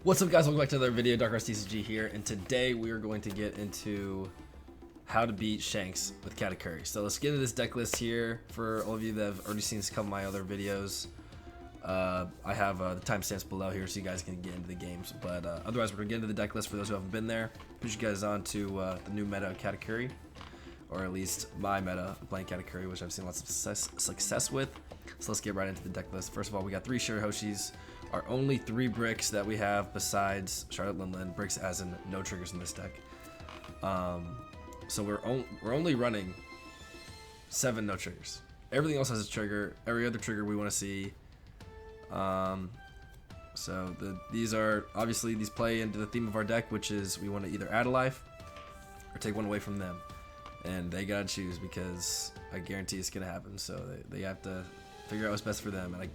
What's up, guys? Welcome back to another video. Dark Horse TCG here, and today we are going to get into how to beat Shanks with Katakuri. So let's get into this deck list here. For all of you that have already seen some of my other videos, I have the timestamps below here so you guys can get into the games. But otherwise, we're going to get into the deck list for those who haven't been there. Push you guys on to the new meta of Katakuri, or at least my meta of playing Katakuri, which I've seen lots of success with. So let's get right into the deck list. First of all, we got 3 Shirahoshis. Our only 3 bricks that we have besides Charlotte Linlin, bricks as in no triggers in this deck. So we're only running 7 no triggers. Everything else has a trigger. Every other trigger we want to see. These are obviously, these play into the theme of our deck, which is we want to either add a life or take one away from them, and they gotta choose, because I guarantee it's gonna happen. So they have to figure out what's best for them, and I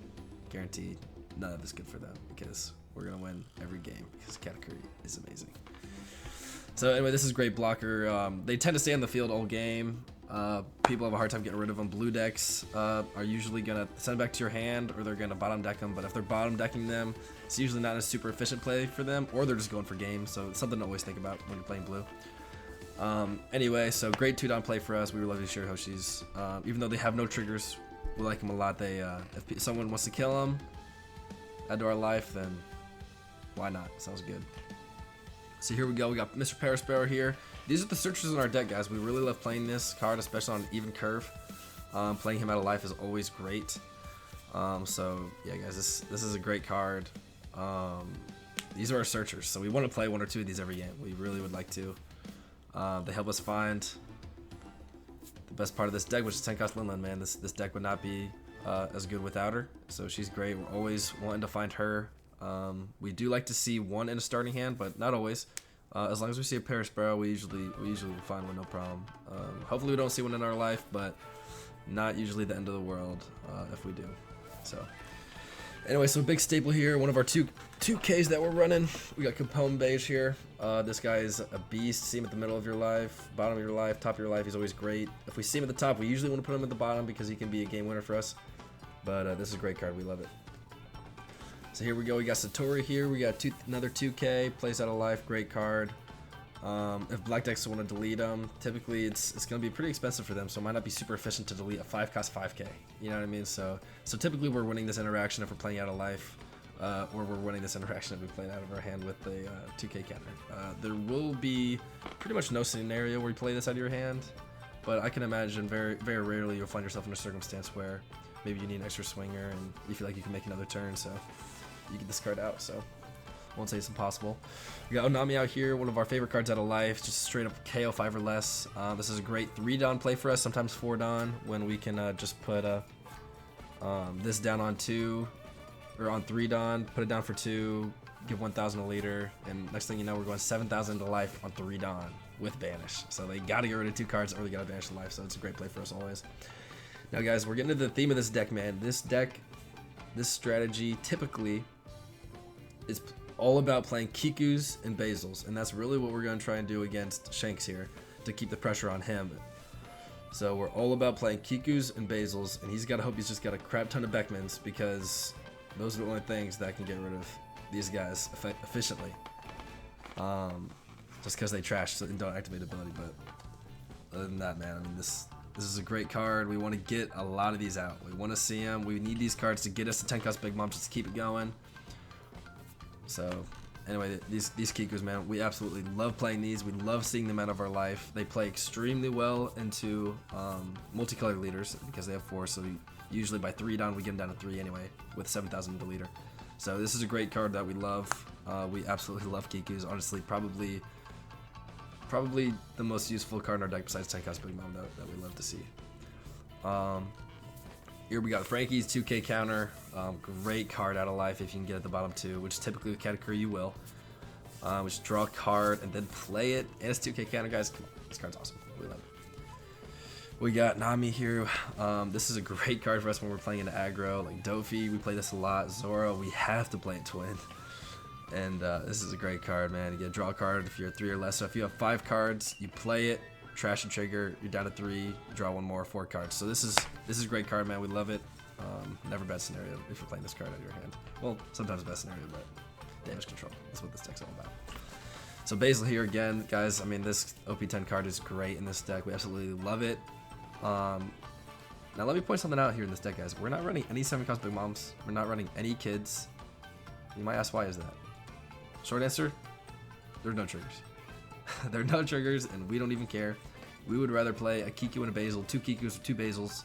guarantee none of it's good for them, because we're gonna win every game because Katakuri is amazing. So anyway, this is great blocker. They tend to stay on the field all game. People have a hard time getting rid of them. Blue decks are usually gonna send them back to your hand, or they're gonna bottom deck them. But if they're bottom decking them, it's usually not a super efficient play for them, or they're just going for game. So it's something to always think about when you're playing blue. Anyway, so great 2-down play for us. We love these Shirahoshis. Even though they have no triggers, we like them a lot. They if someone wants to kill them, add to our life, then why not? Sounds good. So here we go. We got Mr. Parasparrow here. These are the searchers in our deck, guys. We really love playing this card, especially on an even curve. Playing him out of life is always great. So yeah, guys, this is a great card. These are our searchers, so we want to play 1 or 2 of these every game. We really would like to. They help us find the best part of this deck, which is 10-cost Linlin, man. This deck would not be as good without her, so she's great. We're always wanting to find her. We do like to see 1 in a starting hand, but not always. As long as we see a Parasparrow, we usually find one, no problem. Hopefully we don't see one in our life, but not usually the end of the world if we do. So anyway, so big staple here, one of our 2Ks that we're running. We got Capone Beige here. This guy is a beast. See him at the middle of your life, bottom of your life, top of your life. He's always great. If we see him at the top, we usually want to put him at the bottom because he can be a game winner for us. But this is a great card. We love it. So here we go. We got Satori here. We got another 2K. Plays out of life. Great card. If black decks want to delete them, typically it's going to be pretty expensive for them, so it might not be super efficient to delete a 5-cost 5K. You know what I mean? So typically we're winning this interaction if we're playing out of life, or we're winning this interaction if we play it out of our hand with the 2K counter. There will be pretty much no scenario where you play this out of your hand, but I can imagine very, very rarely you'll find yourself in a circumstance where maybe you need an extra swinger and you feel like you can make another turn, so you get this card out. So I won't say it's impossible. We got Onami out here, one of our favorite cards out of life, just straight up KO 5 or less. This is a great 3-Don play for us, sometimes 4-Don, when we can just put this down on 2, or on 3-Don, put it down for 2, give 1,000 a leader, and next thing you know, we're going 7,000 to life on 3-Don with Banish. So they got to get rid of 2 cards, or they got to Banish the life, so it's a great play for us always. Now guys, we're getting to the theme of this deck, man. This deck, this strategy, typically is all about playing Kikus and Basils, and that's really what we're going to try and do against Shanks here to keep the pressure on him. So we're all about playing Kikus and Basils, and he's got to hope he's just got a crap ton of Beckmans, because those are the only things that can get rid of these guys efficiently. Just because they trash and don't activate ability, but other than that, man, I mean, this is a great card. We want to get a lot of these out. We want to see them. We need these cards to get us to 10-cost Big Mom, just to keep it going. So anyway, these Kikus, man, we absolutely love playing these. We love seeing them out of our life. They play extremely well into multicolored leaders because they have 4. So usually by 3-Don, we get them down to 3 anyway with 7,000 to leader. So this is a great card that we love. We absolutely love Kikus. Honestly, probably the most useful card in our deck besides 10-cost Big Mom that we love to see. Here we got Frankie's 2K counter. Great card out of life if you can get at the bottom 2, which typically with Katakuri you will. Just draw a card and then play it. And it's 2K counter, guys. Come on, this card's awesome. We love it. We got Nami here. This is a great card for us when we're playing into aggro. Like Dofi, we play this a lot. Zora, we have to play it twin. And this is a great card, man. You get a draw card if you're 3 or less. So if you have 5 cards, you play it, trash and trigger, you're down to 3, draw 1 more, 4 cards. So this is a great card, man. We love it. Never bad scenario if you're playing this card out of your hand. Well, sometimes bad scenario, but damage control. That's what this deck's all about. So Basil here again, guys. I mean, this OP10 card is great in this deck. We absolutely love it. Now let me point something out here in this deck, guys. We're not running any 7-cost Big Moms. We're not running any kids. You might ask, why is that? Short answer, there are no triggers. There are no triggers, and we don't even care. We would rather play a Kiku and a Basil, 2 Kikus or 2 Basils,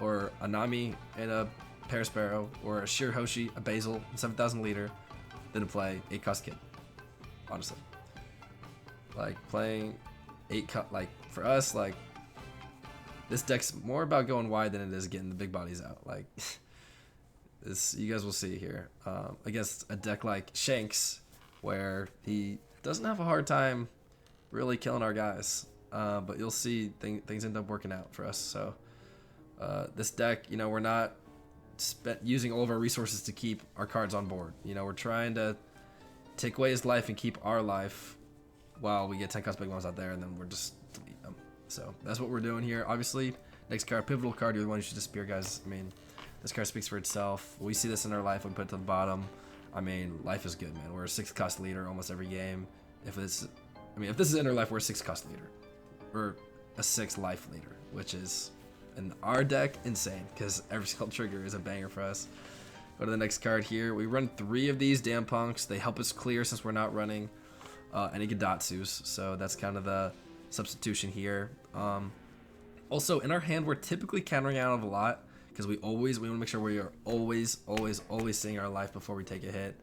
or a Nami and a Parasparrow, or a Shirahoshi, a Basil, and 7,000 leader, than to play 8-cost kid. Honestly. Like, playing 8-cost, like, for us, like, this deck's more about going wide than it is getting the big bodies out. Like, this, you guys will see here. Against a deck like Shanks, where he doesn't have a hard time really killing our guys. But you'll see things end up working out for us. So this deck, you know, we're not using all of our resources to keep our cards on board. You know, we're trying to take away his life and keep our life while we get 10-cost Big Moms out there, and then we're just delete them. So that's what we're doing here. Obviously, next card, pivotal card, you're the one who should disappear, guys. I mean, this card speaks for itself. We see this in our life when we put it to the bottom. I mean, life is good, man. We're a 6-cost leader almost every game. If this is in our life, we're a 6-cost leader. We're a 6 life leader, which is, in our deck, insane, because every single trigger is a banger for us. Go to the next card here. We run 3 of these damn punks. They help us clear since we're not running any Gadatsus, so that's kind of the substitution here. Also, in our hand, we're typically countering out of a lot, because we want to make sure we are always seeing our life before we take a hit.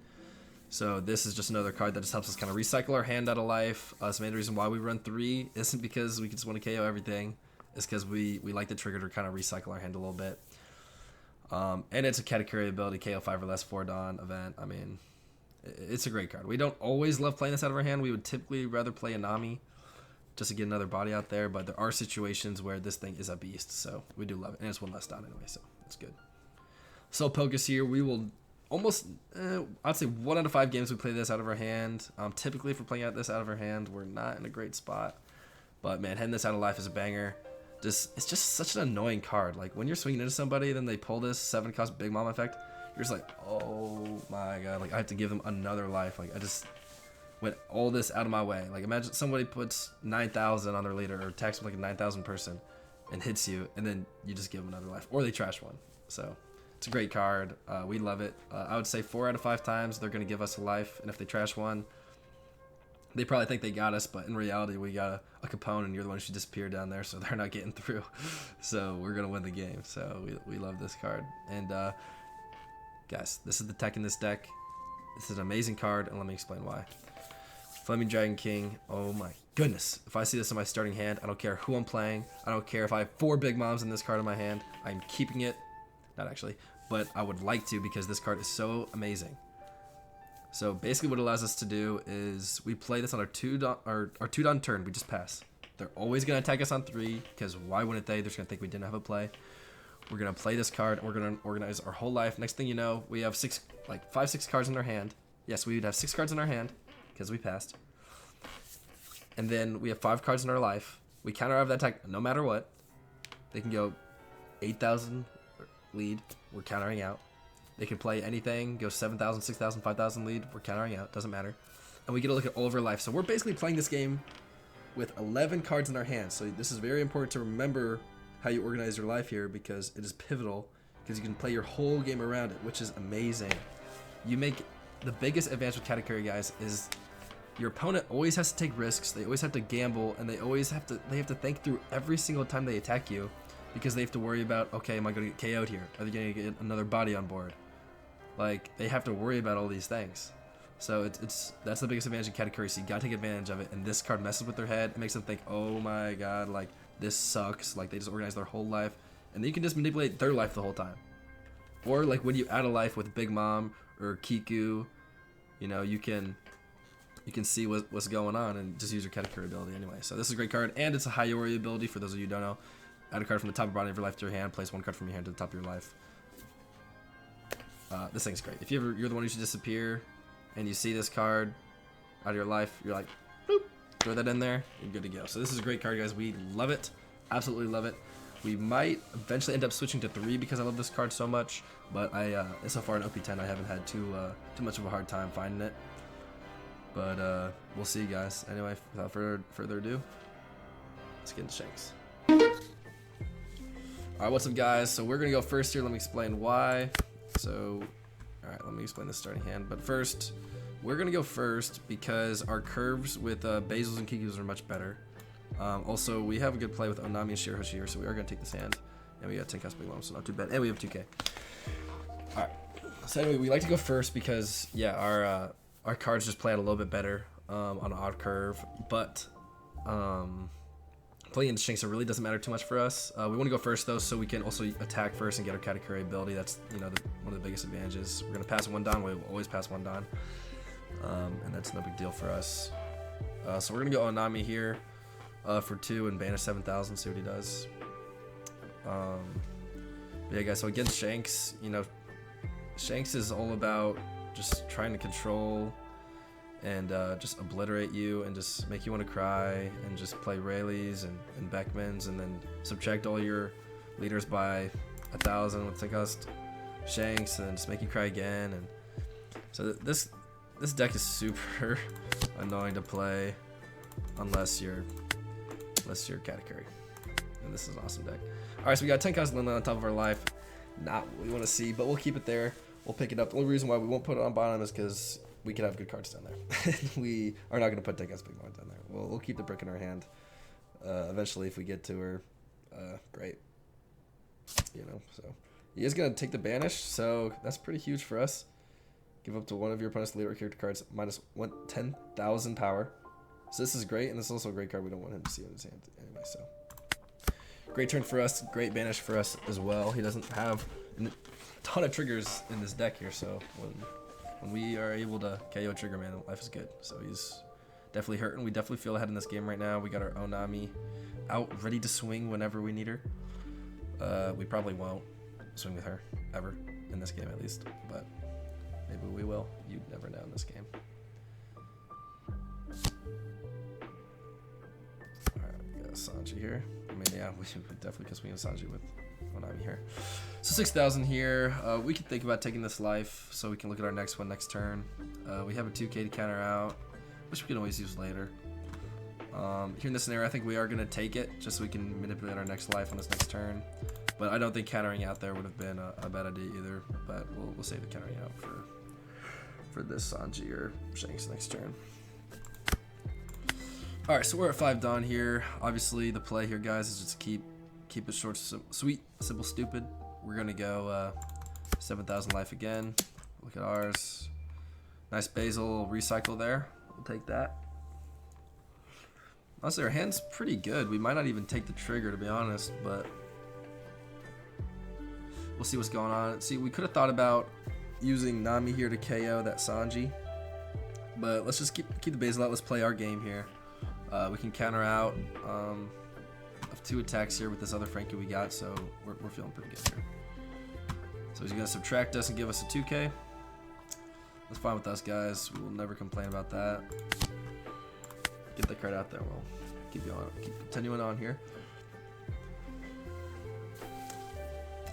So this is just another card that just helps us kind of recycle our hand out of life. So the main reason why we run 3 isn't because we just want to KO everything. It's because we like the trigger to kind of recycle our hand a little bit. And it's a Katakuri ability, KO 5 or less 4 Dawn event. I mean, it's a great card. We don't always love playing this out of our hand. We would typically rather play a Nami just to get another body out there. But there are situations where this thing is a beast. So we do love it. And it's 1 less Dawn anyway, so it's good. So Pocus here, we will almost, I'd say 1 out of 5 games we play this out of our hand. Typically, if we're playing this out of our hand, we're not in a great spot. But man, heading this out of life is a banger. It's just such an annoying card. Like, when you're swinging into somebody, then they pull this 7-cost Big Mom effect, you're just like, oh my god, like, I have to give them another life. Like, I just went all this out of my way. Like, imagine somebody puts 9,000 on their leader, or attacks with like a 9,000 person and hits you, and then you just give them another life, or they trash one. So it's a great card. We love it. I would say 4 out of 5 times they're going to give us a life, and if they trash one, they probably think they got us, but in reality, we got a Capone, and you're the one who should disappear down there, so they're not getting through. So we're going to win the game. So we love this card. And guys, this is the tech in this deck. This is an amazing card, and let me explain why. Flaming Dragon King, oh my goodness. If I see this in my starting hand, I don't care who I'm playing. I don't care if I have 4 Big Moms in this card in my hand. I'm keeping it. Not actually, but I would like to, because this card is so amazing. So basically what it allows us to do is we play this on our 2 Dawn turn. We just pass. They're always going to attack us on 3, because why wouldn't they? They're just going to think we didn't have a play. We're going to play this card, and we're going to organize our whole life. Next thing you know, we have 5, 6 cards in our hand. Yes, we would have 6 cards in our hand, because we passed. And then we have 5 cards in our life. We counter out of that attack no matter what. They can go 8,000 lead. We're countering out. They can play anything, go 7,000, 6,000, 5,000 lead. We're countering out. Doesn't matter. And we get to look at all of our life. So we're basically playing this game with 11 cards in our hands. So this is very important to remember how you organize your life here, because it is pivotal, because you can play your whole game around it, which is amazing. You make the biggest advantage with Katakuri, guys, is your opponent always has to take risks. They always have to gamble, and they have to think through every single time they attack you, because they have to worry about, okay, am I going to get KO'd here? Are they going to get another body on board? Like, they have to worry about all these things. So that's the biggest advantage of Katakuri, so you gotta take advantage of it, and this card messes with their head. It makes them think, oh my god, like, this sucks. Like, they just organize their whole life, and then you can just manipulate their life the whole time. Or, like, when you add a life with Big Mom or Kiku, you know, you can see what's going on and just use your Katakuri ability anyway. So this is a great card, and it's a Hiyori ability, for those of you who don't know. Add a card from the top or bottom of your life to your hand, place 1 card from your hand to the top of your life. This thing's great. If you're the one who should disappear, and you see this card out of your life, you're like, boop, throw that in there, you're good to go. So this is a great card, guys. We love it. Absolutely love it. We might eventually end up switching to 3 because I love this card so much, but so far in OP10 I haven't had too much of a hard time finding it. But we'll see, guys. Anyway, without further ado, let's get into Shanks. Alright, what's up, guys? So we're gonna go first here. Let me explain why. So, alright, let me explain the starting hand. But first, we're gonna go first because our curves with Basils and Kikus are much better. Also, we have a good play with Onami and Shirahoshi here, so we are going to take this hand. And we got 10 Big Mom, so not too bad. And we have 2K. Alright. So anyway, we like to go first because, yeah, our cards just play out a little bit better on an odd curve. But playing into Shanks really doesn't matter too much for us. We want to go first, though, so we can also attack first and get our Katakuri ability. That's, one of the biggest advantages. We're going to pass 1 Don. We will always pass 1 Don. And that's no big deal for us. So we're going to go Onami here. For 2 and banish 7,000, see what he does. Yeah, guys, so against Shanks, Shanks is all about just trying to control and just obliterate you and just make you want to cry and just play Rayleighs and Beckmans and then subtract all your leaders by 1,000 with Tinkust Shanks and then just make you cry again. And so this deck is super annoying to play unless you're Katakuri. And this is an awesome deck. Alright, so we got 10 cost limit on top of our life. Not what we want to see, but we'll keep it there. We'll pick it up. The only reason why we won't put it on bottom is because we could have good cards down there. We are not going to put 10 cost Big Mom down there. We'll keep the brick in our hand. Eventually, if we get to her, great. So he is going to take the banish, so that's pretty huge for us. Give up to one of your opponent's leader character cards minus 10,000 power. So this is great, and this is also a great card we don't want him to see on his hand anyway, so. Great turn for us, great banish for us as well. He doesn't have a ton of triggers in this deck here, so when we are able to KO Trigger Man, life is good. So he's definitely hurting. We definitely feel ahead in this game right now. We got our Onami out, ready to swing whenever we need her. We probably won't swing with her, ever, in this game at least, but maybe we will. You never know in this game. Sanji here. I mean, yeah, we definitely can swing Sanji with Onami here. So 6,000 here. We can think about taking this life so we can look at our next one next turn. We have a 2K to counter out, which we can always use later. Here in this scenario, I think we are going to take it just so we can manipulate our next life on this next turn. But I don't think countering out there would have been a bad idea either. But we'll save the countering out for this Sanji or Shanks next turn. Alright, so we're at 5 Dawn here. Obviously, the play here, guys, is just keep it short, sweet, simple, stupid. We're going to go 7,000 life again. Look at ours. Nice Basil recycle there. We'll take that. Honestly, our hand's pretty good. We might not even take the trigger, to be honest, but we'll see what's going on. See, we could have thought about using Nami here to KO that Sanji, but let's just keep the Basil out. Let's play our game here. We can counter out of 2 attacks here with this other Frankie we got, so we're feeling pretty good here. So he's going to subtract us and give us a 2K. That's fine with us, guys. We will never complain about that. Get that card out there. We'll keep continuing on here.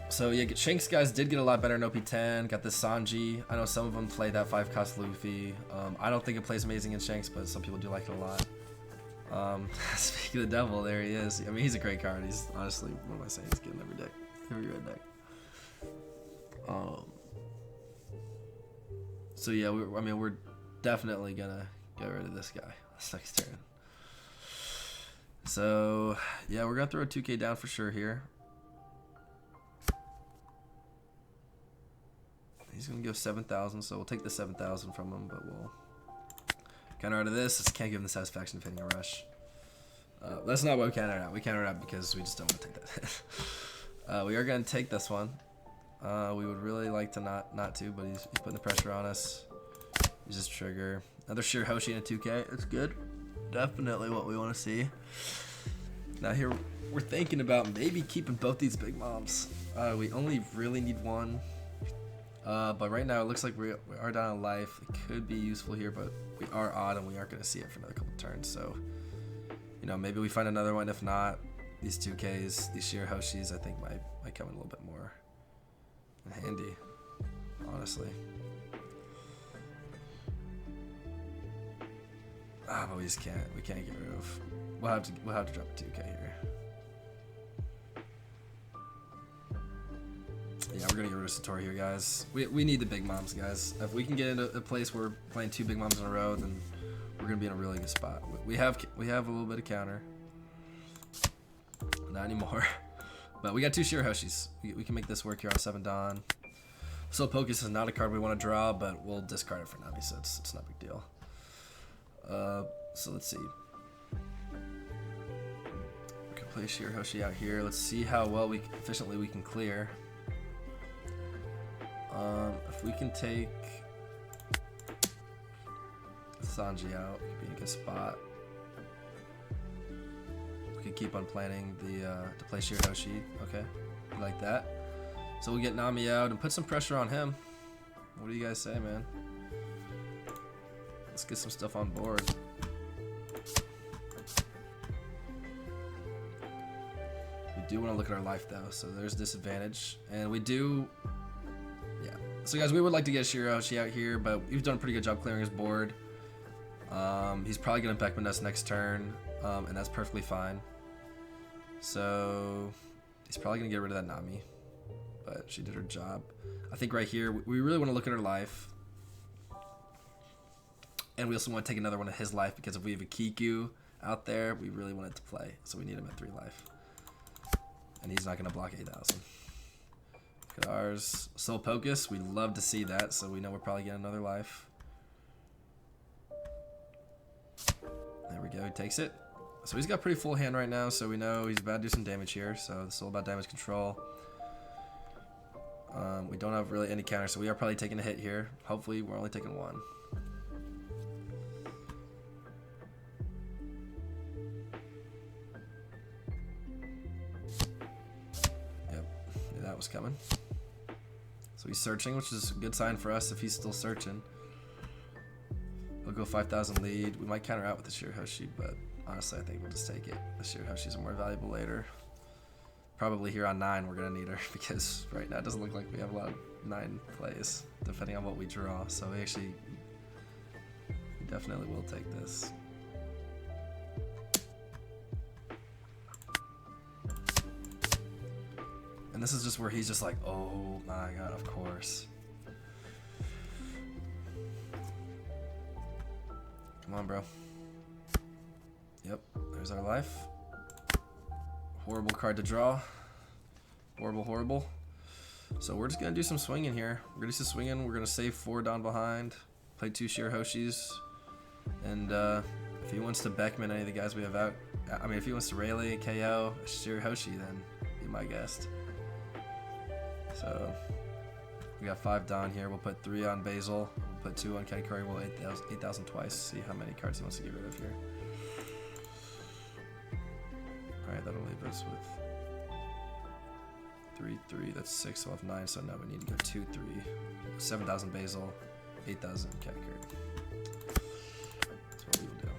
So yeah, Shanks guys did get a lot better in OP10. Got this Sanji. I know some of them play that 5-cost Luffy. I don't think it plays amazing in Shanks, but some people do like it a lot. Speaking of the devil, there he is. I mean, he's a great card. He's honestly, what am I saying? He's getting every deck, every red deck. So yeah, we're definitely gonna get rid of this guy this next turn. So yeah, we're gonna throw a 2K down for sure here. He's gonna go 7,000, so we'll take the 7,000 from him, but we'll counter out of this. Just can't give him the satisfaction of hitting a rush. That's not what we countered out. We countered out because we just don't want to take that. We are gonna take this one. We would really like to not to, but he's putting the pressure on us. He's just trigger. Another Shirahoshi and a 2K. It's good. Definitely what we want to see. Now here we're thinking about maybe keeping both these Big Moms. We only really need one. But right now it looks like we are down a life. It could be useful here, but we are odd and we aren't going to see it for another couple turns. So, maybe we find another one. If not, these 2Ks, these Shirahoshis, I think might come in a little bit more in handy, honestly. But we just can't. We can't get rid of. We'll have to drop a 2K here. Yeah, we're gonna get rid of Satori here, guys. We need the big moms, guys. If we can get into a place where we're playing 2 big moms in a row, then we're gonna be in a really good spot. We have a little bit of counter. Not anymore. But we got 2 Shirahoshis. We can make this work here on 7 Dawn. So Pocus is not a card we want to draw, but we'll discard it for Nami, so it's not a big deal. So let's see. We can play Shirahoshi out here. Let's see how well efficiently we can clear. If we can take Sanji out, it could be a good spot. We could keep on planning to play Shirahoshi. Okay, like that. So we'll get Nami out and put some pressure on him. What do you guys say, man? Let's get some stuff on board. We do want to look at our life though, so there's disadvantage, and we do. Yeah. So guys, we would like to get Shirahoshi out here, but we've done a pretty good job clearing his board. He's probably gonna Beckman us next turn, and that's perfectly fine. So he's probably gonna get rid of that Nami, but she did her job. I think right here we really want to look at her life, and we also want to take another one of his life because if we have a Kiku out there, we really want it to play. So we need him at 3 life, and he's not gonna block 8,000. Look at ours, Soul Pocus. We love to see that, so we know we're probably getting another life. There we go, he takes it. So he's got a pretty full hand right now, so we know he's about to do some damage here, so it's all about damage control. We don't have really any counter, so we are probably taking a hit here. Hopefully we're only taking 1. Yep, knew that was coming. So he's searching, which is a good sign for us if he's still searching. We'll go 5,000 lead. We might counter out with the Shirahoshi, but honestly, I think we'll just take it. The Shirahoshi's are more valuable later. Probably here on 9, we're going to need her because right now it doesn't look like we have a lot of 9 plays, depending on what we draw. So we definitely will take this. And this is just where he's just like, oh my god, of course. Come on, bro. Yep, there's our life. Horrible card to draw. Horrible, horrible. So we're just going to do some swinging here. We're going to do some swinging. We're going to save 4 down behind. Play 2 Shirahoshis. And if he wants to Beckman any of the guys we have out, I mean, if he wants to Rayleigh, KO, Shirahoshi, then be my guest. So we got 5 down here. We'll put 3 on Basil. We'll put 2 on Katakuri. We'll 8,000 twice. See how many cards he wants to get rid of here. Alright, that'll leave us with 3, 3. That's 6. So we'll have 9. So now we need to go 2, 3. 7,000 Basil. 8,000 Katakuri. That's what we will do.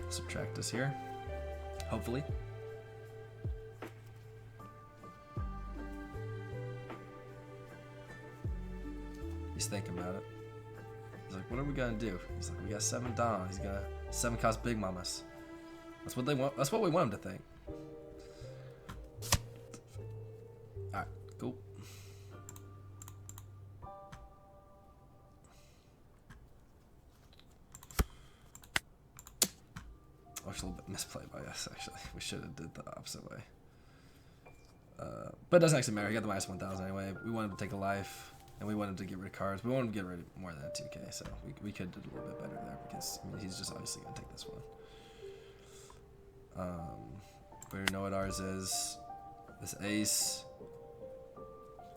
Subtract this here. Hopefully. He's thinking about it. He's like, what are we gonna do? He's like, we got 7 Dawn. He's gonna 7 cost Big Mamas. That's what they want. That's what we want him to think. Alright, cool. Oh, it's a little bit misplayed by us, actually. We should have did the opposite way. But it doesn't actually matter. He got the minus 1,000 anyway. We wanted to take a life. And we wanted to get rid of cards. We wanted to get rid of more than a 2K, so we could do a little bit better there because I mean, he's just obviously going to take this one. We already know what ours is. This ace.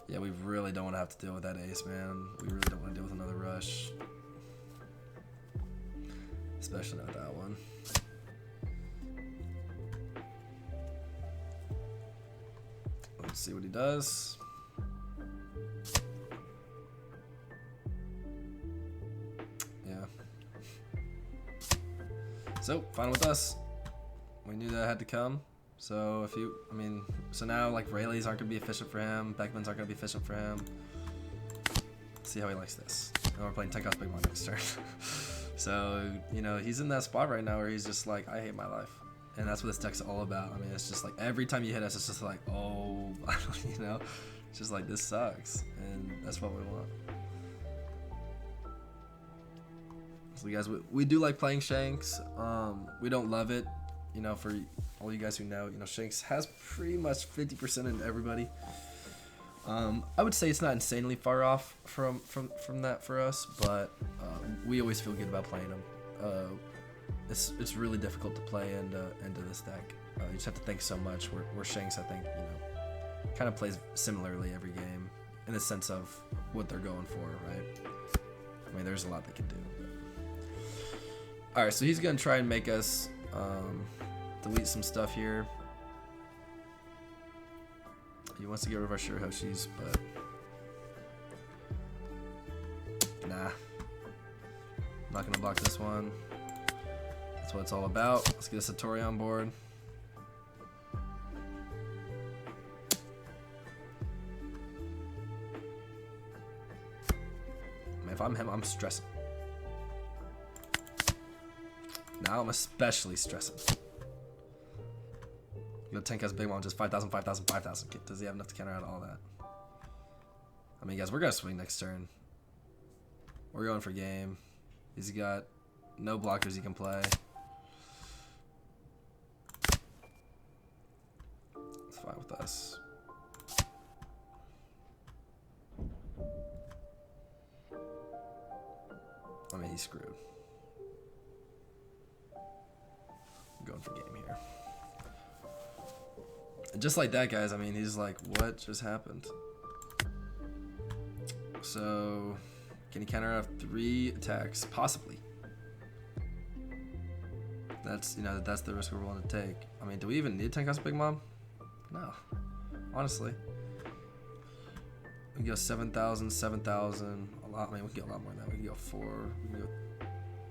Yeah, we really don't want to have to deal with that ace, man. We really don't want to deal with another rush. Especially not that one. Let's see what he does. So, fine with us. We knew that had to come. So if you, I mean, so now like Rayleighs aren't gonna be efficient for him. Beckman's aren't gonna be efficient for him. Let's see how he likes this. And we're playing 10 cost Big Mom next turn. So, you know, he's in that spot right now where he's just like, I hate my life. And that's what this deck's all about. I mean, it's just like every time you hit us, it's just like, oh, you know, it's just like, this sucks. And that's what we want. So, guys, we do like playing Shanks. We don't love it. You know, for all you guys who know, you know, Shanks has pretty much 50% in everybody. I would say it's not insanely far off from that for us, but we always feel good about playing him. It's really difficult to play into this deck. You just have to think so much. Where Shanks, I think, you know, kind of plays similarly every game in the sense of what they're going for, right? I mean, there's a lot they can do. All right, so he's gonna try and make us delete some stuff here. He wants to get rid of our Shirahoshis, but nah. I'm not gonna block this one. That's what it's all about. Let's get a Satori on board. Man, if I'm him, I'm stressing. Now I'm especially stressing. Go 10 cast Big Mom, just 5,000, 5,000, 5,000. Does he have enough to counter out all that? I mean, guys, we're gonna swing next turn. We're going for game. He's got no blockers he can play. It's fine with us. I mean, he's screwed. I'm going for game here. And just like that, guys, I mean, he's like, what just happened? So, can he counter out 3 attacks? Possibly. That's, you know, that's the risk we're willing to take. I mean, do we even need 10 cost Big Mom? No. Honestly. We can go 7,000, 7,000, a lot. I mean, we can get a lot more than that. We can go 4. We can go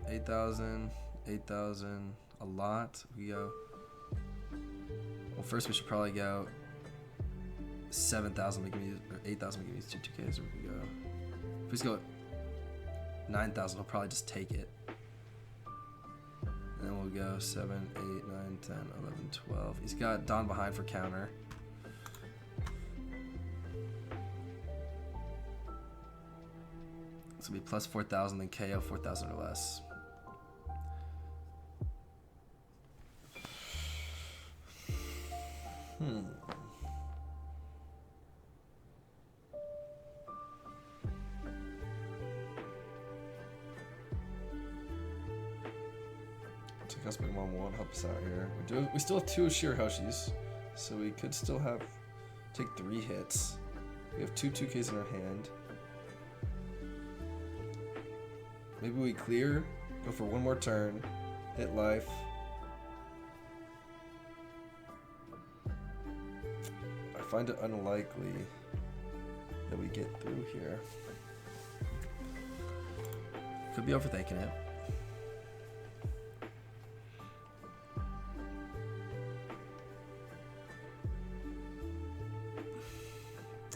8,000, 8,000, a lot. We can go. Well, first we should probably go 7,000. We can use, or 8,000. We can use 2Ks. Or we can go. If we just go 9,000, we'll probably just take it. And then we'll go 7, 8, 9, 10, 11, 12. He's got Dawn behind for counter. This will be plus 4,000, then KO 4,000 or less. Big Mom won't help us out here. We still have 2 Shirahoshis, so we could still take 3 hits. We have 2 2Ks in our hand. Maybe we clear, go for 1 more turn, hit life. I find it unlikely that we get through here. Could be overthinking it.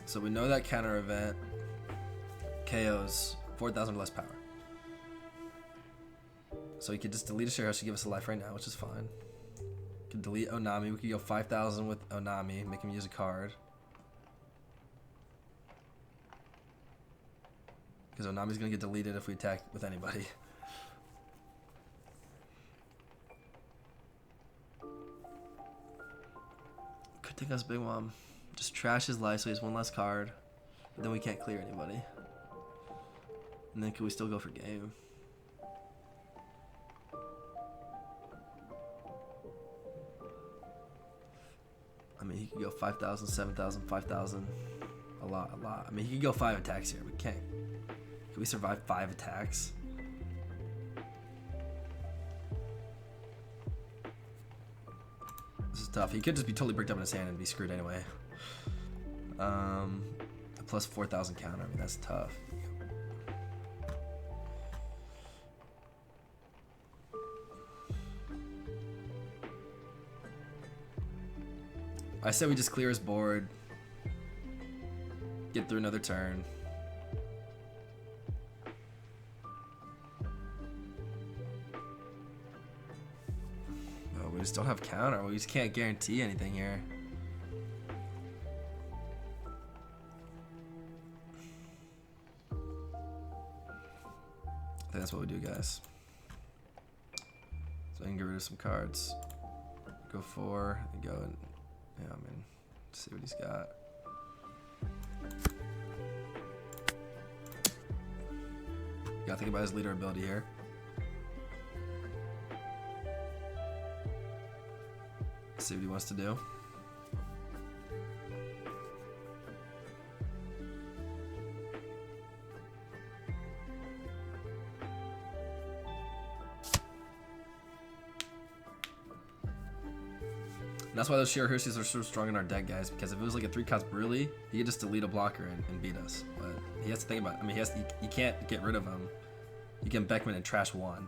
So we know that counter event KOs 4,000 or less power. So he could just delete a Shirahoshi to give us a life right now, which is fine. Could delete Onami. We could go 5,000 with Onami, make him use a card. Because Onami's gonna get deleted if we attack with anybody. Could take us Big Mom. Just trash his life so he has 1 less card. But then we can't clear anybody. And then can we still go for game? I mean, he could go 5,000, 7,000, 5,000. A lot. I mean, he could go 5 attacks here. We can't. Can we survive 5 attacks? This is tough. He could just be totally bricked up in his hand and be screwed anyway. Plus 4,000 counter. I mean, that's tough. I say we just clear his board. Get through another turn. Oh, we just don't have counter. We just can't guarantee anything here. I think that's what we do, guys. So I can get rid of some cards. Go 4 and go and yeah, I mean, see what he's got. You gotta think about his leader ability here. See what he wants to do. And that's why those Shirahushi's are so strong in our deck, guys, because if it was like a 3-cost Bruli, he could just delete a blocker and beat us. But he has to think about it. I mean, you can't get rid of him. You can Beckman and trash 1.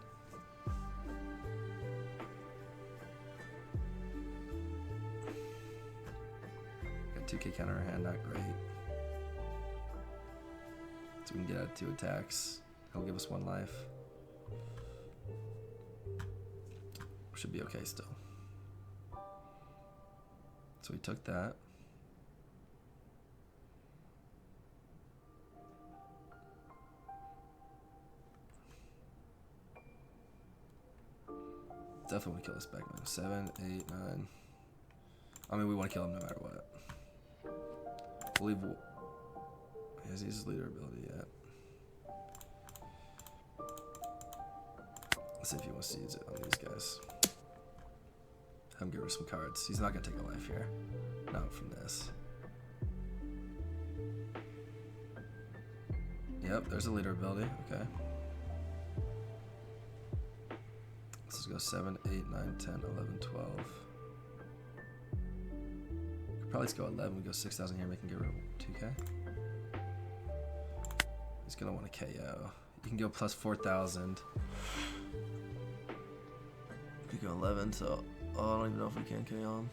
Got 2k counter in our hand, not great. So we can get out 2 attacks. He'll give us 1 life. Should be okay still. So we took that. Definitely kill this Beckman. 7, 8, 9. I mean, we want to kill him no matter what. We'll leave. He has his leader ability yet. Let's see if he wants to use it on these guys. Have him get rid of some cards. He's not gonna take a life here. Not from this. Yep, there's a leader ability. Okay. Let's just go 7, 8, 9, 10, 11, 12. Could probably just go 11. We go 6,000 here. We can get rid of 2k. He's gonna want a KO. You can go plus 4,000. We go 11, so I don't even know if we can KO him.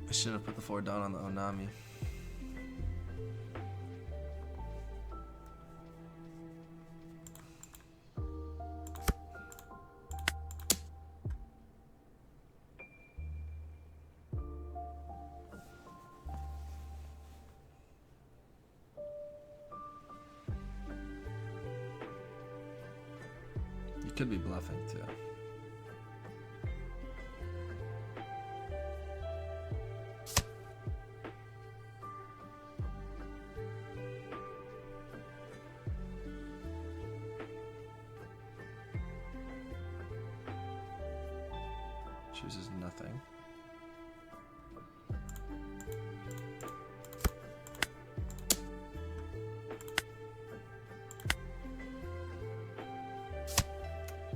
I should have put the 4 down on the Onami. You could be bluffing too. Chooses nothing.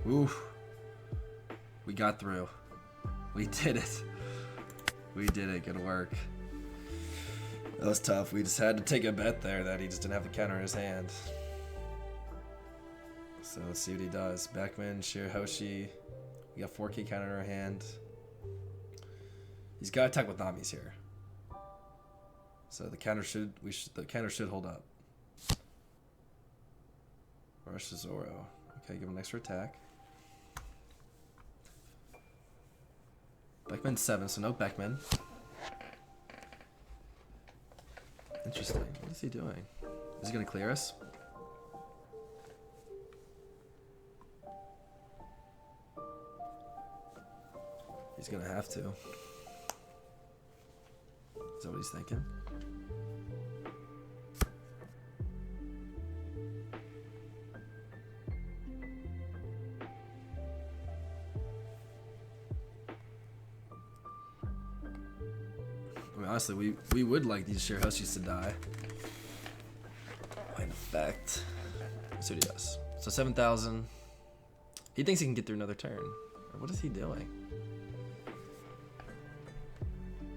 Oof. We got through. We did it. We did it. Good work. That was tough. We just had to take a bet there that he just didn't have the counter in his hand. So let's see what he does. Beckman, Shirahoshi. We got 4k counter in our hand. He's got to attack with Nami's here. So the counter should hold up. Rush to Zoro. Okay, give him an extra attack. Beckman's 7, so no Beckman. Interesting. What is he doing? Is he gonna clear us? He's gonna have to. Is that what he's thinking? I mean, honestly, we would like these Shirahoshis to die. In effect. Let's see what he does. So 7,000. He thinks he can get through another turn. What is he doing?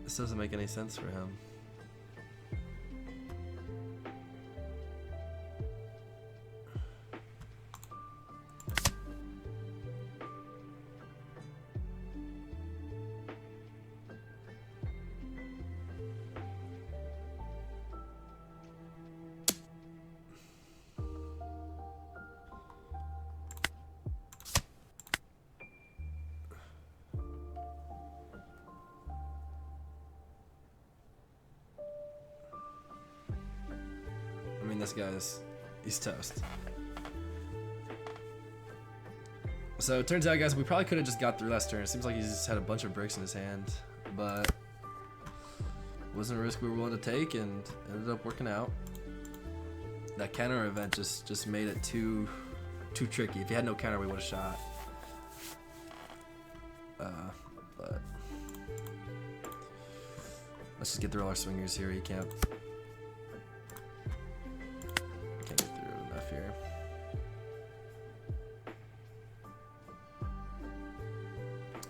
This doesn't make any sense for him. this guy's, he's toast. So it turns out, guys, we probably could have just got through last turn. It seems like he just had a bunch of bricks in his hand, but wasn't a risk we were willing to take, and ended up working out. That counter event just made it too tricky. If he had no counter, we would have shot. But let's just get through all our swingers here. He can't get through enough here.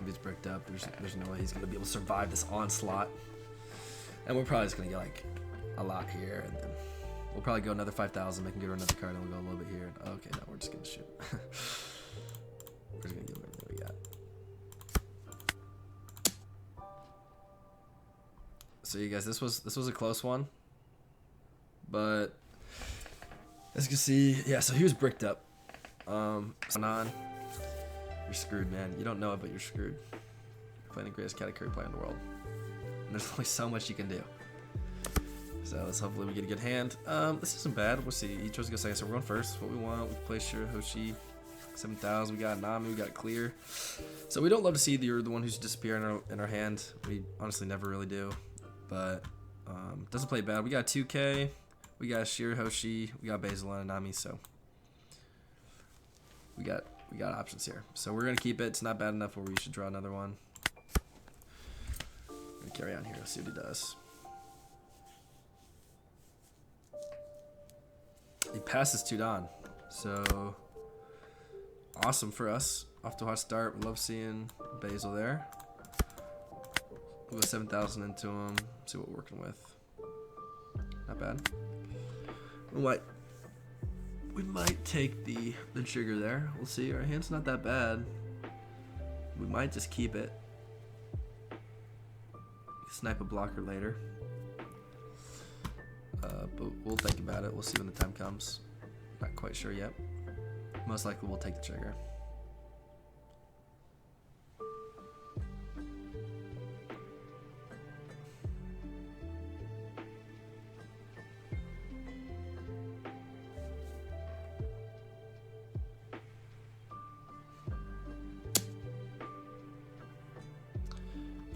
If he's bricked up, there's no way he's gonna be able to survive this onslaught. And we're probably just gonna get like a lot here, and then we'll probably go another 5,000, make him get her another card, and we'll go a little bit here. Okay, no, we're just gonna shoot. We're just gonna give him everything we got. So you guys, this was a close one, but as you can see, yeah. So he was bricked up. You're screwed, man. You don't know it, but you're screwed. You're playing the greatest Katakuri player in the world, and there's only so much you can do. So let's hopefully we get a good hand. This isn't bad. We'll see. He chose to go second, so we're going first. What we want, we play Shirahoshi, 7,000. We got Nami, we got clear. So we don't love to see the one who's disappearing in our hand. We honestly never really do, but doesn't play bad. We got 2K, we got Shirahoshi, we got Basil and Nami. So we got options here. So we're gonna keep it. It's not bad enough where we should draw another one. We're gonna carry on here. Let's see what he does. He passes to Don, so awesome for us. Off to a hot start. We love seeing Basil there. We'll go 7,000 into him. See what we're working with. Not bad. We might take the trigger there. We'll see. Our hand's not that bad. We might just keep it. Snipe a blocker later. But we'll think about it. We'll see when the time comes. Not quite sure yet. Most likely we'll take the trigger.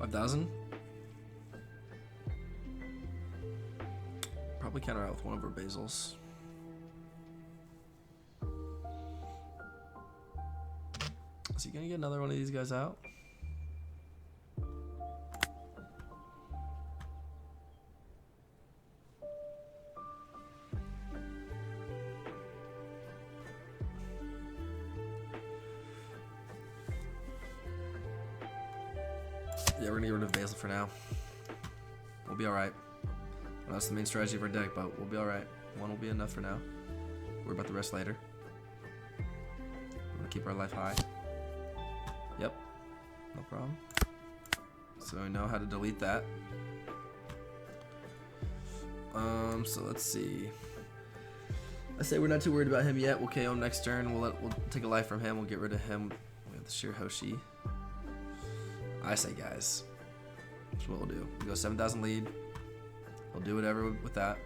$5,000. Probably counter out with one of our Basils. Is he gonna get another one of these guys out? Yeah, we're gonna get rid of Basil for now. We'll be alright. Well, that's the main strategy of our deck, but we'll be alright. One will be enough for now. Worry about the rest later. We're gonna keep our life high. Yep, no problem. So we know how to delete that. So let's see. I say we're not too worried about him yet. We'll KO him next turn. We'll take a life from him. We'll get rid of him. We have the Shirahoshi. I say, guys, that's what we'll do. We go 7,000 lead. We'll do whatever with that.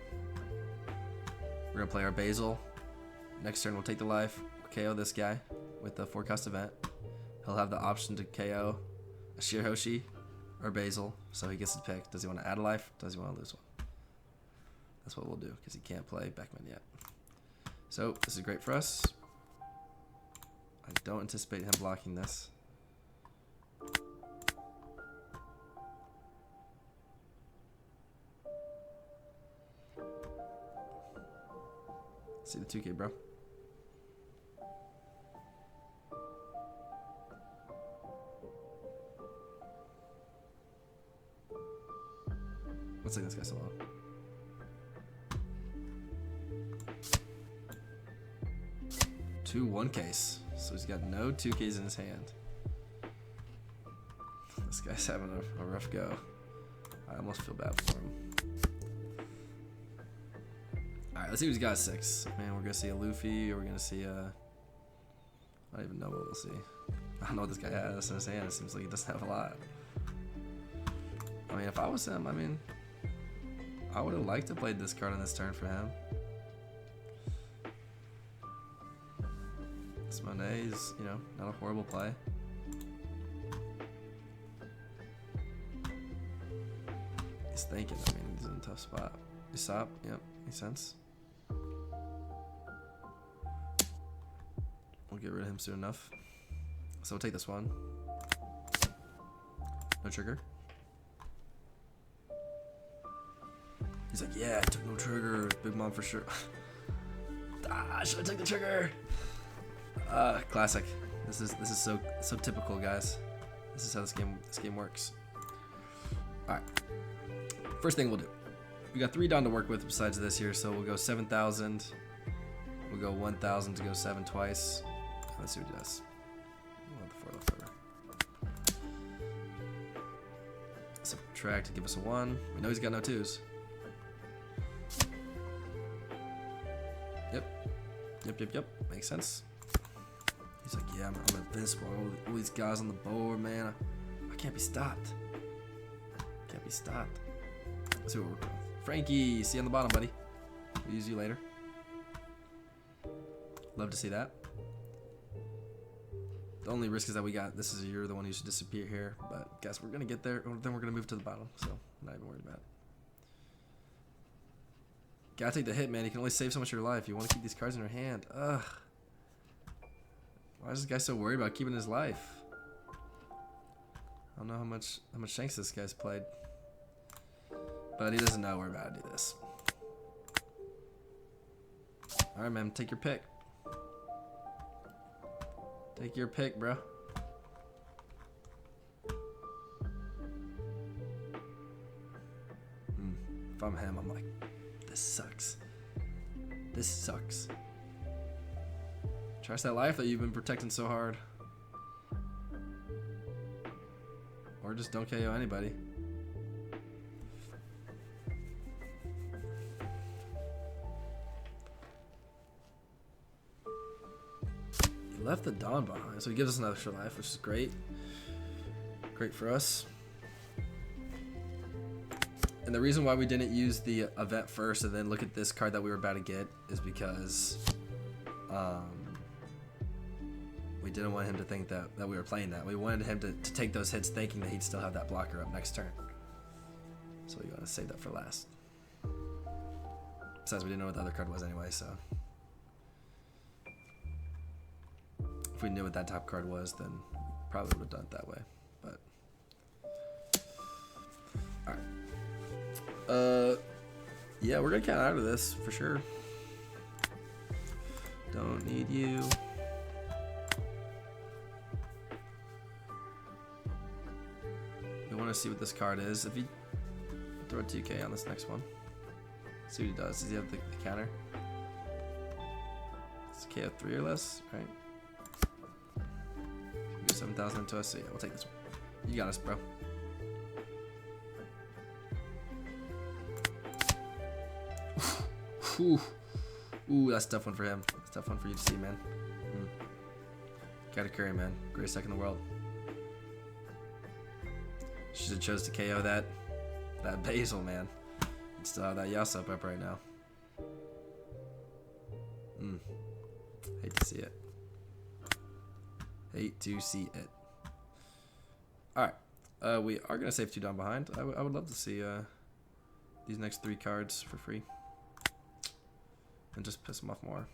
We're gonna play our Basil. Next turn we'll take the life, KO this guy with the forecast event. He'll have the option to KO a Shirahoshi or Basil, so he gets to pick. Does he want to add a life? Does he want to lose one? That's what we'll do, because he can't play Beckman yet. So this is great for us. I don't anticipate him blocking this. See the 2K, bro. Let's take this guy so long. Two 1Ks. So he's got no 2Ks in his hand. This guy's having a rough go. I almost feel bad for him. Alright, let's see who's got 6. Man, we're gonna see a Luffy, or we're gonna see a... I don't even know what we'll see. I don't know what this guy has in his hand. It seems like he doesn't have a lot. I mean, if I was him, I mean, I would have liked to play this card on this turn for him. This Monet is, you know, not a horrible play. He's thinking. I mean, he's in a tough spot. Usopp, yep, makes sense. We'll get rid of him soon enough. So we'll take this one. No trigger. He's like, yeah, I took no trigger. Big Mom for sure. Should I take the trigger? Classic. This is so typical, guys. This is how this game works. All right. First thing we'll do. We got 3 down to work with besides this here, so we'll go 7,000. We'll go 1,000 to go 7 twice. Let's see what he does. 4 left over. Subtract to give us a 1. We know he's got no 2s. Yep. Makes sense. He's like, yeah, I'm invincible. All these guys on the board, man. I can't be stopped. Can't be stopped. Let's see what we're working with. Frankie, see you on the bottom, buddy. We'll use you later. Love to see that. The only risk is that you're the one who should disappear here, but guess we're gonna get there, then we're gonna move to the bottom, so I'm not even worried about it. Gotta take the hit, man. You can only save so much of your life. You want to keep these cards in your hand. Ugh. Why is this guy so worried about keeping his life? I don't know how much Shanks this guy's played, but he doesn't know we're about to do this. All right, man. Take your pick. Take your pick, bro. If I'm him, I'm like, this sucks. This sucks. Trust that life that you've been protecting so hard. Or just don't KO anybody. He left the Dawn behind, so he gives us another extra life, which is great. Great for us. And the reason why we didn't use the event first and then look at this card that we were about to get is because we didn't want him to think that we were playing that. We wanted him to take those hits thinking that he'd still have that blocker up next turn. So we want to save that for last. Besides, we didn't know what the other card was anyway, so. If we knew what that top card was, then probably would have done it that way. But, alright. Yeah, we're gonna count out of this for sure. Don't need you. We want to see what this card is. If you throw a 2K on this next one, see what he does. Does he have the counter? It's KO 3 or less, right? Give 7,000 to us. So yeah, we'll take this one. You got us, bro. Ooh, that's a tough one for him. That's a tough one for you to see, man. Katakuri, man. Greatest deck in the world. Should have chose to KO that Basil, man. And still have that Yasop up right now. Hate to see it. Hate to see it. Alright. We are going to save 2 down behind. I would love to see these next 3 cards for free. And just piss him off more.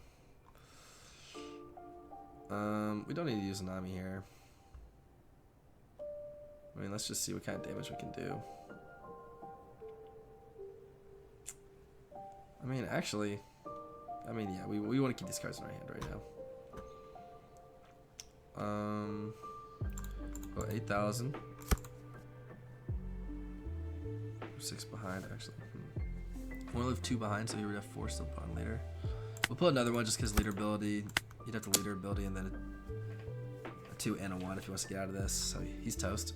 We don't need to use Nami here. I mean, let's just see what kind of damage we can do. I mean, actually, yeah, we want to keep these cards in our hand right now. Well, 8,000. 6 behind, actually. We only have 2 behind, so we would have 4 still behind later. We'll put another one just because leader ability. You'd have the leader ability and then a 2 and a 1 if he wants to get out of this. So he's toast.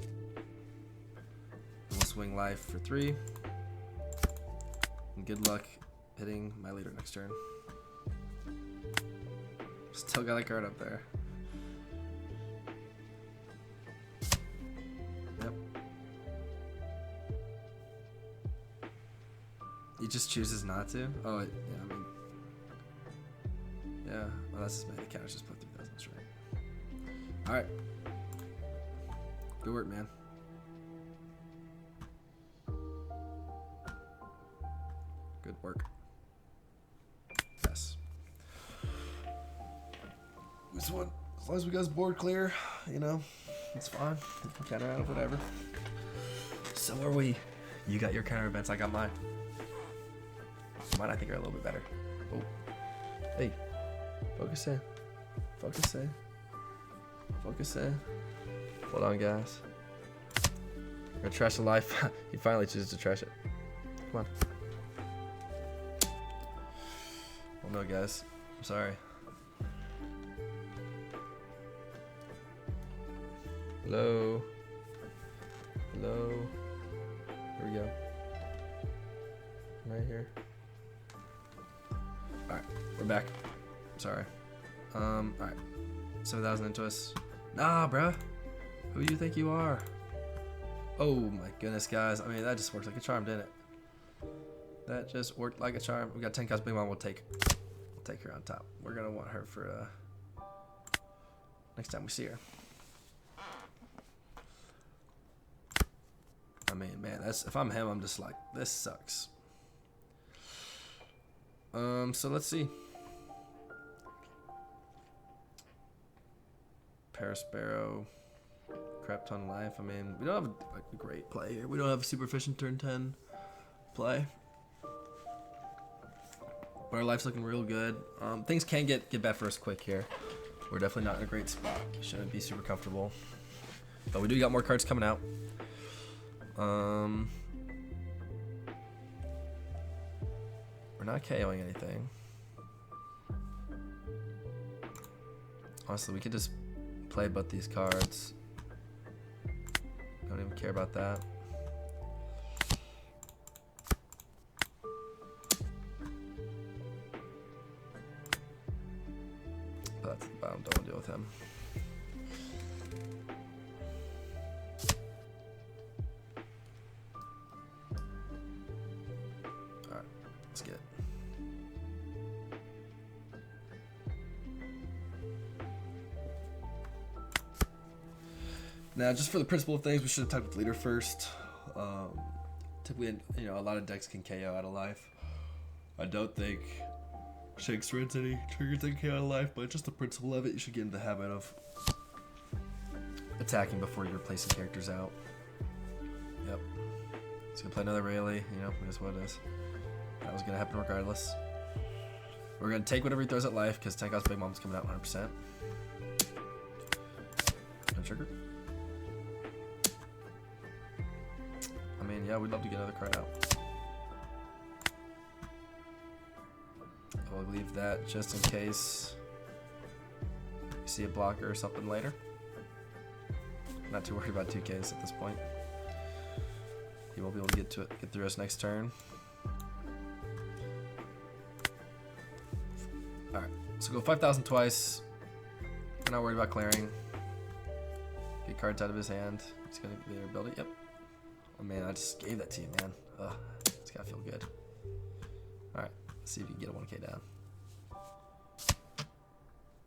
We'll swing life for 3. And good luck hitting my leader next turn. Still got a card up there. Yep. He just chooses not to? Oh, yeah, I mean... Yeah, well, that's just made the counter's just put 3,000, that's right. Alright. Good work, man. Good work. Yes. This one, as long as we got his board clear, you know, it's fine. We can counter out of whatever. So are we. You got your counter events, I got mine. Mine I think are a little bit better. Oh. Hey. Focus in. Focus in. Focus in. Hold on, guys. We're gonna trash the life. He finally chooses to trash it. Come on. Oh no, guys. I'm sorry. Hello. Hello. Here we go. Right here. Alright, we're back. Sorry. Alright. 7,000 into us. Nah, bruh. Who do you think you are? Oh my goodness, guys. I mean, that just worked like a charm, didn't it? That just worked like a charm. We got 10 cows. Big Mom will take her on top. We're gonna want her for next time we see her. I mean, man, that's if I'm him, I'm just like, this sucks. So let's see. Parasparrow, crap ton of life. I mean, we don't have a great play here. We don't have a super efficient turn 10 play. But our life's looking real good. Things can get bad for us quick here. We're definitely not in a great spot. Shouldn't be super comfortable. But we do got more cards coming out. We're not KOing anything. Honestly, we could just play both these cards. Don't even care about that. But that's the bottom. Don't deal with him. Alright, let's get it. Now, just for the principle of things, we should have talked with the leader first. Typically, you know, a lot of decks can KO out of life. I don't think Shanks runs any triggers that KO out of life, but just the principle of it, you should get in the habit of attacking before you're placing characters out. Yep. He's gonna play another Rayleigh, you know, that's what it is. That was gonna happen regardless. We're gonna take whatever he throws at life, because 10 cost Big Mom's coming out 100%. No trigger. I mean, yeah, we'd love to get another card out. I'll leave that just in case we see a blocker or something later. Not too worried about 2Ks at this point. He won't be able to get through us next turn. Alright, so go 5,000 twice. We're not worried about clearing. Get cards out of his hand. He's gonna be able to build it. Yep. Oh man, I just gave that to you, man. Ugh, it's gotta feel good. Alright, let's see if you can get a 1K down.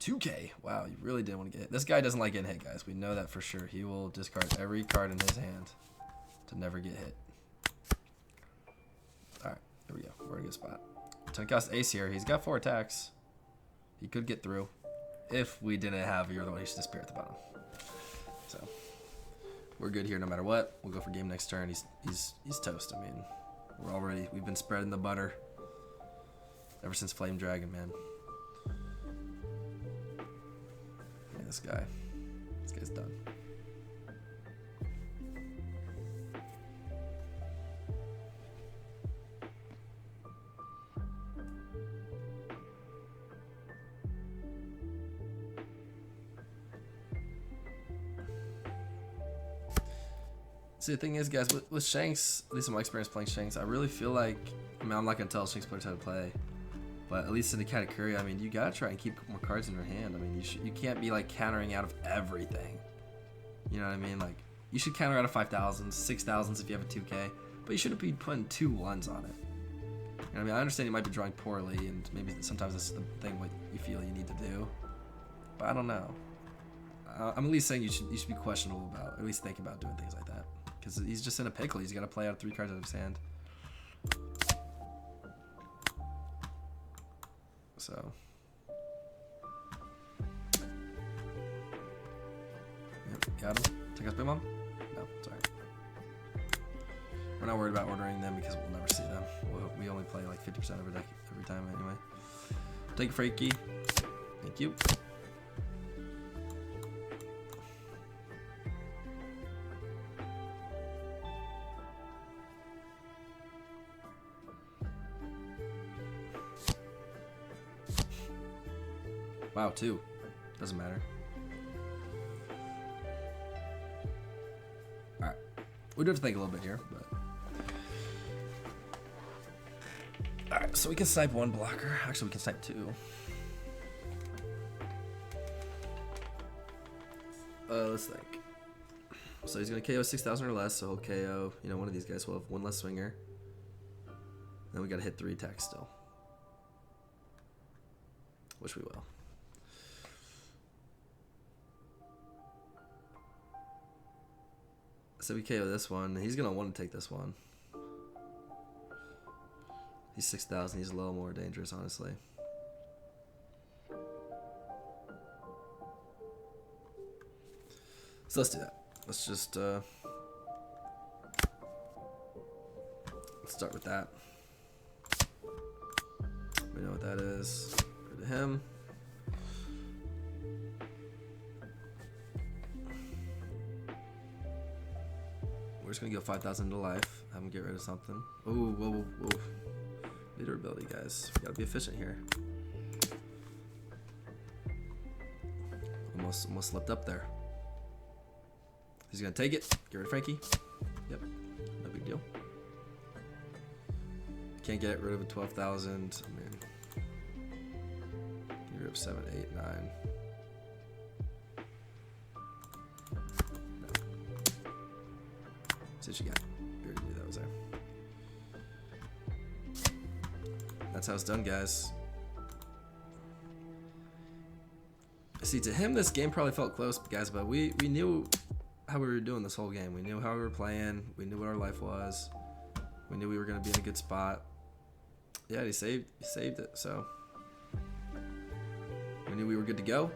2K? Wow, you really didn't want to get hit. This guy doesn't like getting hit, guys. We know that for sure. He will discard every card in his hand to never get hit. Alright, here we go. We're in a good spot. 10 cost ace here. He's got 4 attacks. He could get through. If we didn't have You're the One Who Should Disappear at the bottom. So we're good here no matter what. We'll go for game next turn. He's toast. I mean, we've been spreading the butter ever since Flame Dragon, man. Yeah, this guy's done. See, the thing is, guys, with Shanks, at least in my experience playing Shanks, I really feel like, I mean, I'm not going to tell Shanks players how to play, but at least in the Katakuri, I mean, you got to try and keep more cards in your hand. I mean, you can't be, like, countering out of everything. You know what I mean? Like, you should counter out of 5,000s, 6,000s if you have a 2K, but you shouldn't be putting 2 1s on it. You know what I mean? I understand you might be drawing poorly, and maybe sometimes that's the thing what you feel you need to do, but I don't know. I'm at least saying you should be questionable about, at least think about doing things like that. Because he's just in a pickle. He's got to play out 3 cards out of his hand. So. Yep, got him. Take us Big Mom? No, sorry. We're not worried about ordering them because we'll never see them. We only play like 50% of our deck every time anyway. Take a Frankie. Thank you. Wow, 2. Doesn't matter. Alright. We do have to think a little bit here, but. Alright, so we can snipe 1 blocker. Actually, we can snipe 2. Let's think. So he's gonna KO 6,000 or less, so he'll KO, you know, one of these guys will have 1 less swinger. Then we gotta hit 3 attacks still. Which we will. So we KO this one. He's gonna want to take this one. He's 6,000. He's a little more dangerous, honestly. So let's do that. Let's just let's start with that. We know what that is. Go to him. We're just gonna go 5,000 to life. Have him get rid of something. Ooh, whoa, whoa, whoa. Leader ability, guys. We gotta be efficient here. Almost slipped up there. He's gonna take it. Get rid of Frankie. Yep. No big deal. Can't get rid of a 12,000. I mean, get rid of 7, 8, 9. No. See what you got. We already knew that was there. That's how it's done, guys. See, to him, this game probably felt close, guys, but we knew how we were doing this whole game. We knew how we were playing. We knew what our life was. We knew we were going to be in a good spot. Yeah, he saved it, so we knew we were good to go.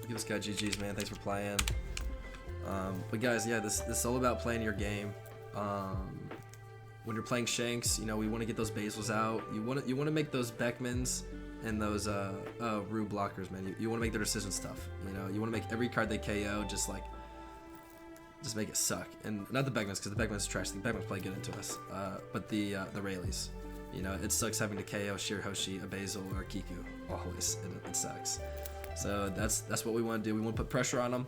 Give this guy GG's, man. Thanks for playing. But guys, yeah, this is all about playing your game. When you're playing Shanks, you know, we want to get those basils out. You want to make those Beckmans and those Rue blockers, man. You want to make their decisions tough. You know, you want to make every card they KO just make it suck. And not the Beckmans, because the Beckmans are trash. The Beckmans play good into us. But the Rayleighs, you know, it sucks having to KO Shirahoshi, a Basil, or a Kiku. Always, it sucks. So that's what we want to do. We want to put pressure on them.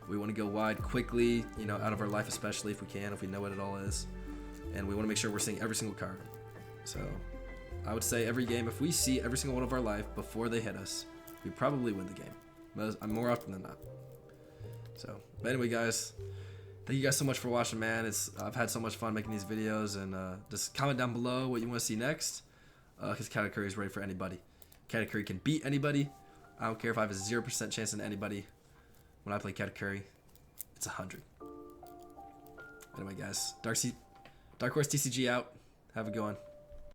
We want to go wide quickly, you know, out of our life, especially if we can, if we know what it all is. And we want to make sure we're seeing every single card. So I would say every game, if we see every single one of our life before they hit us, we probably win the game. More often than not. So, but anyway, guys, thank you guys so much for watching, man. I've had so much fun making these videos, and just comment down below what you want to see next, because Katakuri is ready for anybody. Katakuri can beat anybody. I don't care if I have a 0% chance in anybody. When I play Katakuri, it's 100. Anyway, guys, Dark Horse TCG out. Have a good one.